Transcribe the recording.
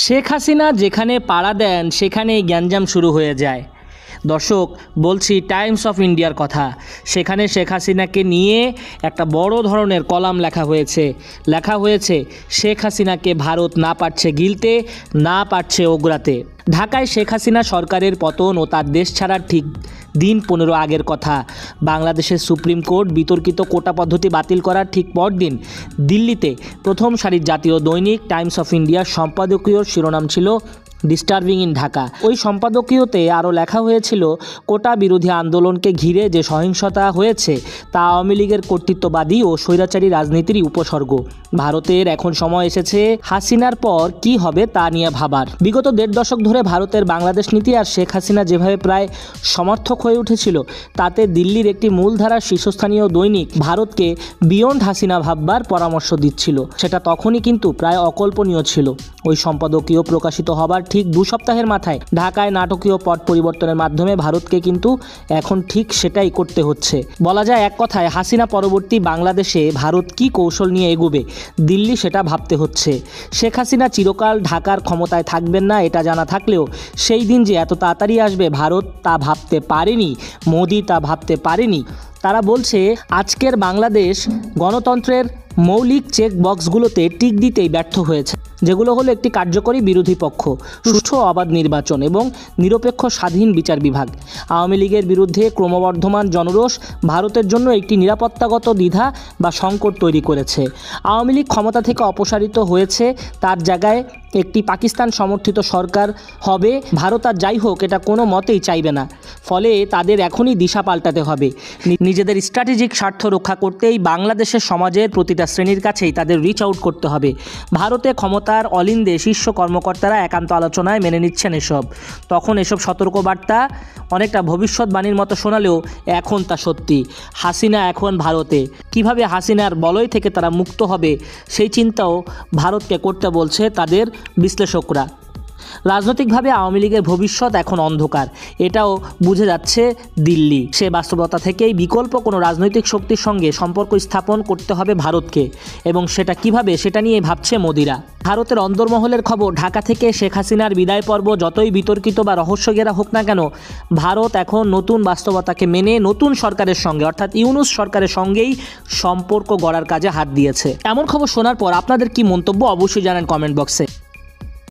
শেখ হাসিনা যেখানে পাড়া দেন সেখানেই গ্যাঞ্জাম শুরু হয়ে যায়। দর্শক, বলছি টাইমস অফ ইন্ডিয়ার কথা। সেখানে শেখ হাসিনাকে নিয়ে একটা বড় ধরনের কলাম লেখা হয়েছে শেখ হাসিনাকে ভারত না পারছে গিলতে, না পারছে ওগরাতে। ঢাকায় শেখ হাসিনা সরকারের পতন ও তার দেশ ছাড়ার ঠিক দিন 15 আগের কথা। বাংলাদেশের সুপ্রিম কোর্ট বিতর্কিত কোটা পদ্ধতি বাতিল করার ঠিক পরদিন দিল্লিতে প্রথম সারির জাতীয় দৈনিক টাইমস অফ ইন্ডিয়ার সম্পাদকীয় শিরোনাম ছিল ডিস্টার্বিং ইন ঢাকা। ওই সম্পাদকীয়তে আরও লেখা হয়েছিল, কোটা বিরোধী আন্দোলনকে ঘিরে যে সহিংসতা হয়েছে তা আওয়ামী লীগের কর্তৃত্ববাদী ও স্বৈরাচারী রাজনীতির উপসর্গ। ভারতের এখন সময় এসেছে হাসিনার পর কি হবে তা নিয়ে ভাবার। বিগত 1.5 দশক ধরে ভারতের বাংলাদেশ নীতি আর শেখ হাসিনা যেভাবে প্রায় সমর্থক হয়ে উঠেছিল, তাতে দিল্লির একটি মূলধারার শীর্ষস্থানীয় দৈনিক ভারতকে বিয়ন্ড হাসিনা ভাববার পরামর্শ দিচ্ছিল। সেটা তখনই কিন্তু প্রায় অকল্পনীয় ছিল। ওই সম্পাদকীয় প্রকাশিত হবার ঠিক 2 সপ্তাহের মাথায় ঢাকায় নাটকীয় পট পরিবর্তনের মাধ্যমে ভারতকে কিন্তু এখন ঠিক সেটাই করতে হচ্ছে। বলা যায় এক কথায়, হাসিনা পরবর্তী বাংলাদেশে ভারত কি কৌশল নিয়ে এগোবে দিল্লি সেটা ভাবতে হচ্ছে। শেখ হাসিনা চিরকাল ঢাকার ক্ষমতায় থাকবেন না এটা জানা থাকলেও সেই দিন যে এত তাড়াতাড়ি আসবে ভারত তা ভাবতে পারেনি, মোদি তা ভাবতে পারেনি। তারা বলছে আজকের বাংলাদেশ গণতন্ত্রের মৌলিক চেক বক্সগুলোতে টিক দিতেই ব্যর্থ হয়েছে, যেগুলো হলো একটি কার্যকরী বিরোধী পক্ষ, সুষ্ঠু অবাধ নির্বাচন এবং নিরপেক্ষ স্বাধীন বিচার বিভাগ। আওয়ামী লীগের বিরুদ্ধে ক্রমবর্ধমান জনরোষ ভারতের জন্য একটি নিরাপত্তাগত দ্বিধা বা সংকট তৈরি করেছে। আওয়ামী লীগ ক্ষমতা থেকে অপসারিত হয়েছে, তার জায়গায় একটি পাকিস্তান সমর্থিত সরকার হবে। ভারত আর যাই হোক এটা কোনো মতেই চাইবে না। ফলে তাদের এখনই দিশা পাল্টাতে হবে। নিজেদের স্ট্র্যাটেজিক স্বার্থ রক্ষা করতেই বাংলাদেশের সমাজের প্রতিটা শ্রেণীর কাছেই তাদের রিচ আউট করতে হবে। ভারতে ক্ষমতার অলিন্দে শীর্ষ কর্মকর্তারা একান্ত আলোচনায় মেনে নিচ্ছেন এসব। তখন এসব সতর্কবার্তা অনেকটা ভবিষ্যৎবাণীর মতো শোনালেও এখন তা সত্যি। হাসিনা এখন ভারতে। কিভাবে হাসিনার বলয় থেকে তারা মুক্ত হবে সেই চিন্তাও ভারতকে করতে বলছে তাদের বিশ্লেষকরা। রাজনৈতিকভাবে আওয়ামী লীগের ভবিষ্যৎ এখন অন্ধকার, এটাও বুঝে যাচ্ছে দিল্লি। সে বাস্তবতা থেকেই বিকল্প কোনো রাজনৈতিক শক্তির সঙ্গে সম্পর্ক স্থাপন করতে হবে ভারতকে, এবং সেটা কিভাবে সেটা নিয়ে ভাবছে মোদিরা। ভারতের অন্দরমহলের খবর, ঢাকা থেকে শেখ হাসিনার বিদায় পর্ব যতই বিতর্কিত বা রহস্যঘেরা হোক না কেন, ভারত এখন নতুন বাস্তবতাকে মেনে নতুন সরকারের সঙ্গে অর্থাৎ ইউনূস সরকারের সঙ্গেই সম্পর্ক গড়ার কাজে হাত দিয়েছে। এমন খবর শোনার পর আপনাদের কি মন্তব্য অবশ্যই জানান কমেন্ট বক্সে।